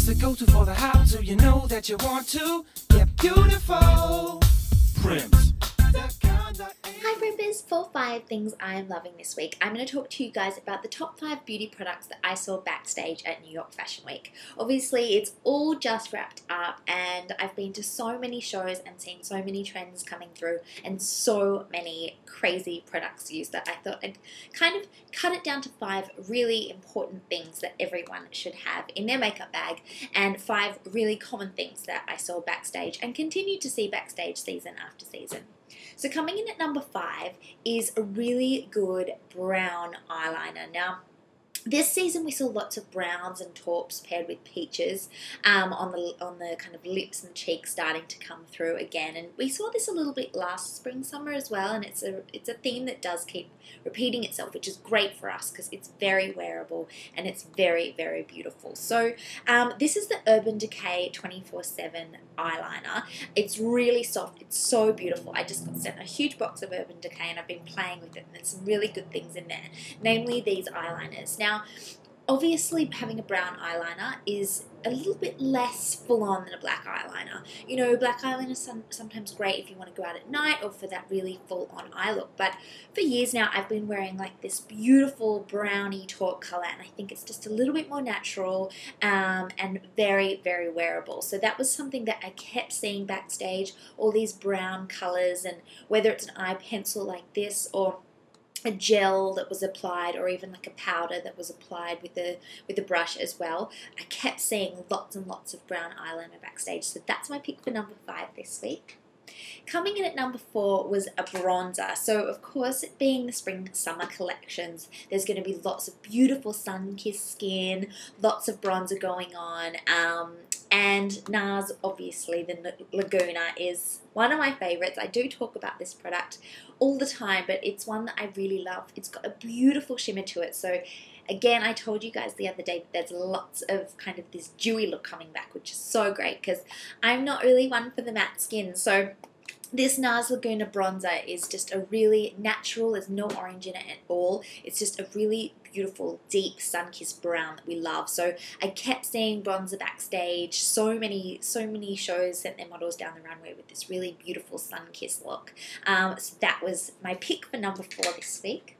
It's the go-to for the how to. You know that you want to get beautiful. Prims. Hi Primpers, for 5 things I am loving this week, I'm going to talk to you guys about the top 5 beauty products that I saw backstage at New York Fashion Week. Obviously, it's all just wrapped up and I've been to so many shows and seen so many trends coming through and so many crazy products used that I thought I'd kind of cut it down to 5 really important things that everyone should have in their makeup bag and 5 really common things that I saw backstage and continue to see backstage season after season. So coming in at number 5 is a really good brown eyeliner. Now, this season we saw lots of browns and taupes paired with peaches on the kind of lips and cheeks starting to come through again, and we saw this a little bit last spring summer as well, and it's a theme that does keep repeating itself, which is great for us because it's very wearable and it's very, very beautiful. So this is the Urban Decay 24/7 eyeliner. It's really soft, it's so beautiful. I just got sent a huge box of Urban Decay and I've been playing with it, and there's some really good things in there, namely these eyeliners. Now, obviously having a brown eyeliner is a little bit less full-on than a black eyeliner. You know, black eyeliner is sometimes great if you want to go out at night or for that really full-on eye look, but for years now I've been wearing like this beautiful browny taupe colour, and I think it's just a little bit more natural and very, very wearable. So that was something that I kept seeing backstage, all these brown colours, and whether it's an eye pencil like this or a gel that was applied, or even like a powder that was applied with the brush as well, I kept seeing lots and lots of brown eyeliner backstage. So that's my pick for number 5 this week. Coming in at number 4 was a bronzer. So of course, it being the spring summer collections, there's going to be lots of beautiful sun-kissed skin, lots of bronzer going on, and NARS, obviously, the Laguna is one of my favorites. I do talk about this product all the time, but it's one that I really love. It's got a beautiful shimmer to it. So again, I told you guys the other day that there's lots of kind of this dewy look coming back, which is so great because I'm not really one for the matte skin. So this NARS Laguna bronzer is just a really natural, there's no orange in it at all. It's just a really beautiful, deep, sun-kissed brown that we love. So I kept seeing bronzer backstage. So many shows sent their models down the runway with this really beautiful sun-kissed look. So that was my pick for number 4 this week.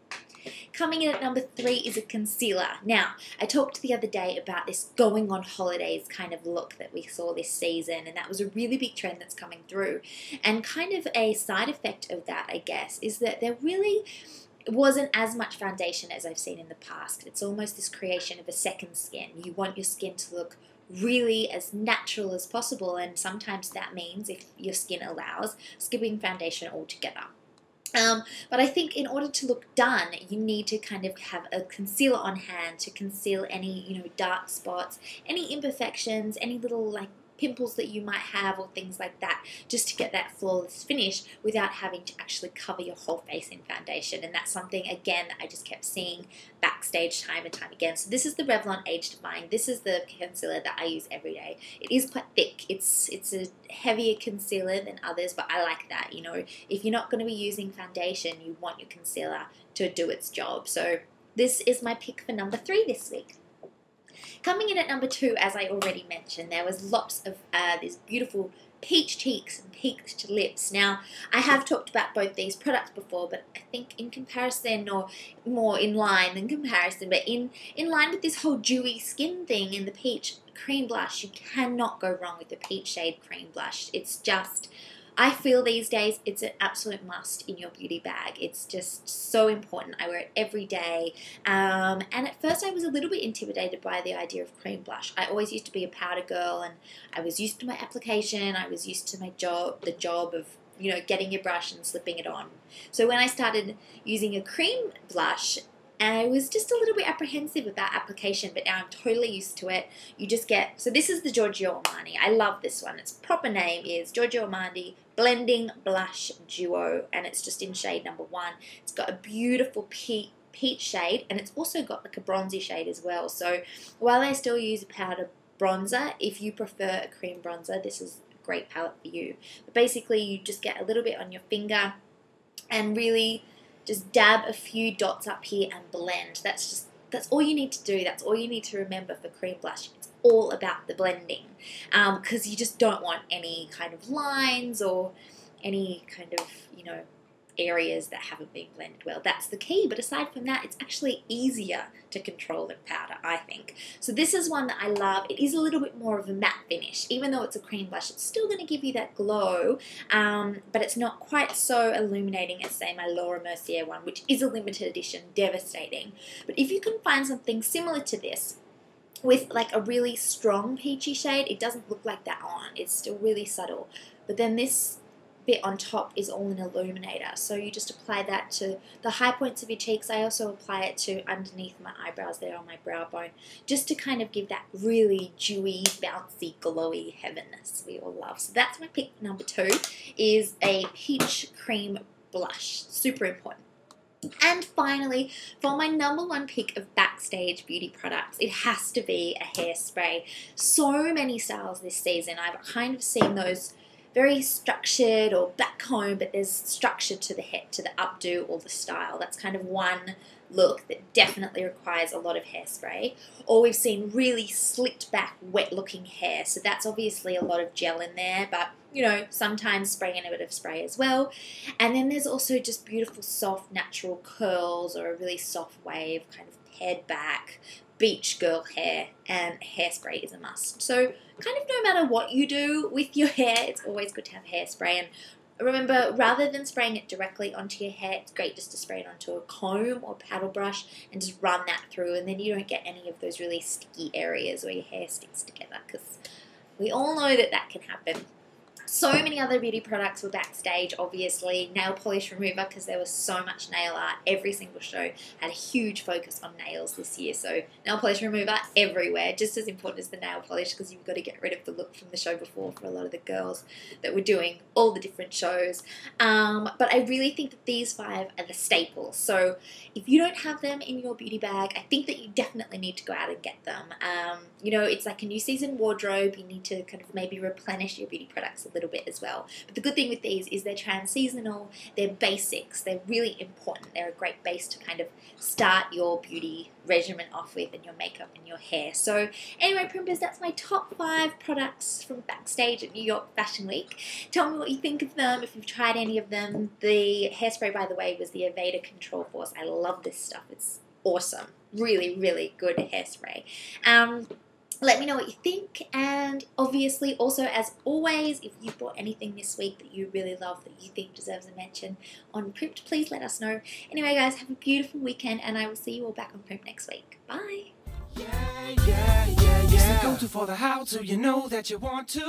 Coming in at number 3 is a concealer. Now, I talked the other day about this going on holidays kind of look that we saw this season, and that was a really big trend that's coming through. And kind of a side effect of that, I guess, is that there really wasn't as much foundation as I've seen in the past. It's almost this creation of a second skin. You want your skin to look really as natural as possible, and sometimes that means, if your skin allows, skipping foundation altogether. But I think in order to look done, you need to kind of have a concealer on hand to conceal any, you know, dark spots, any imperfections, any little like pimples that you might have or things like that, just to get that flawless finish without having to actually cover your whole face in foundation. And that's something, again, that I just kept seeing backstage time and time again. So this is the Revlon Age Defying. This is the concealer that I use every day. It is quite thick. It's a heavier concealer than others, but I like that. You know, if you're not going to be using foundation, you want your concealer to do its job. So this is my pick for number 3 this week. Coming in at number 2, as I already mentioned, there was lots of these beautiful peach cheeks and peached lips. Now, I have talked about both these products before, but I think in comparison, or more in line than comparison, but in line with this whole dewy skin thing in the peach cream blush, you cannot go wrong with the peach shade cream blush. It's just, I feel these days it's an absolute must in your beauty bag. It's just so important. I wear it every day. And at first I was a little bit intimidated by the idea of cream blush. I always used to be a powder girl, and I was used to my application. I was used to my job, the job of, you know, getting your brush and slipping it on. So when I started using a cream blush, I was just a little bit apprehensive about application, but now I'm totally used to it. You just get, so this is the Giorgio Armani. I love this one. Its proper name is Giorgio Armani Blending Blush Duo, and it's just in shade number 1. It's got a beautiful peach shade, and it's also got like a bronzy shade as well. So while I still use a powder bronzer, if you prefer a cream bronzer, this is a great palette for you. But basically, you just get a little bit on your finger and really just dab a few dots up here and blend. That's all you need to do. That's all you need to remember for cream blush. It's all about the blending, because you just don't want any kind of lines or any kind of, you know, areas that haven't been blended well. That's the key, but aside from that, it's actually easier to control than powder, I think. So this is one that I love. It is a little bit more of a matte finish. Even though it's a cream blush, it's still going to give you that glow, but it's not quite so illuminating as, say, my Laura Mercier one, which is a limited edition, devastating. But if you can find something similar to this, with like a really strong peachy shade, it doesn't look like that on. It's still really subtle. But then this bit on top is all an illuminator, so you just apply that to the high points of your cheeks. I also apply it to underneath my eyebrows there on my brow bone, just to kind of give that really dewy, bouncy, glowy heavenness we all love. So that's my pick number 2, is a peach cream blush. Super important. And finally, for my number 1 pick of Backstage beauty products, it has to be a hairspray. So many styles this season. I've kind of seen those very structured or back comb, but there's structure to the head, to the updo or the style. That's kind of one look that definitely requires a lot of hairspray. Or we've seen really slicked back, wet looking hair. So that's obviously a lot of gel in there, but you know, sometimes spray in a bit of spray as well. And then there's also just beautiful, soft, natural curls or a really soft wave, kind of pared back, beach girl hair, and hairspray is a must. So kind of no matter what you do with your hair, it's always good to have hairspray. And remember, rather than spraying it directly onto your hair, it's great just to spray it onto a comb or paddle brush and just run that through, and then you don't get any of those really sticky areas where your hair sticks together, because we all know that that can happen. So many other beauty products were Backstage, obviously. Nail polish remover, because there was so much nail art. Every single show had a huge focus on nails this year. So nail polish remover everywhere, just as important as the nail polish, because you've got to get rid of the look from the show before for a lot of the girls that were doing all the different shows. But I really think that these 5 are the staples. So if you don't have them in your beauty bag, I think that you definitely need to go out and get them. You know, it's like a new season wardrobe. You need to kind of maybe replenish your beauty products a little bit as well. But the good thing with these is they're trans-seasonal, they're basics, they're really important. They're a great base to kind of start your beauty regimen off with, and your makeup and your hair. So anyway, Primpers, that's my top 5 products from Backstage at New York Fashion Week. Tell me what you think of them, if you've tried any of them. The hairspray, by the way, was the Aveda Control Force. I love this stuff. It's awesome. Really, really good hairspray. Let me know what you think, and obviously also, as always, if you bought anything this week that you really love, that you think deserves a mention on Primped, please let us know. Anyway guys, have a beautiful weekend, and I will see you all back on Primped next week. Bye! Yeah. You say go to for the how to, you know that you want to.